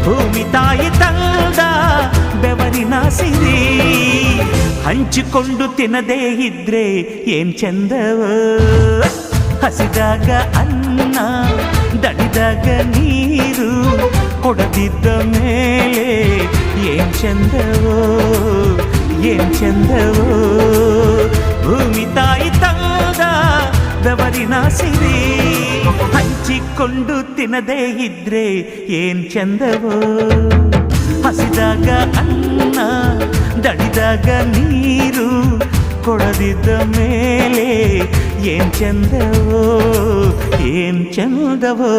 ಭೂಮಿ ತಾಯಿ ತಂದ ಬೆವರಿನ ಸಿರಿ ಹಂಚಿಕೊಂಡು ತಿನ್ನದೇ ಇದ್ರೆ ಏನ್ ಚಂದವೋ. ಹಸಿದಾಗ ಅನ್ನ ದಣಿದಾಗ ನೀರು ಕೊಡದಿದ್ದ ಮೇಲೆ ಏನ್ ಚಂದವೋ ಏನ್ ಚಂದವೋ. ಭೂಮಿ ತಾಯಿ ತಂದ ಬೆವರಿನ ಸಿರಿ ಹಂಚಿಕೊಂಡು ತಿನ್ನದೇ ಇದ್ರೆ ಏನ್ ಚಂದವೋ. ಹಸಿದಾಗ ಅನ್ನ ದಣಿದಾಗ ನೀರು ಕೊಡದಿದ್ದ ಮೇಲೆ ಏನ್ ಚಂದವೋ ಏನ್ ಚಂದವೋ.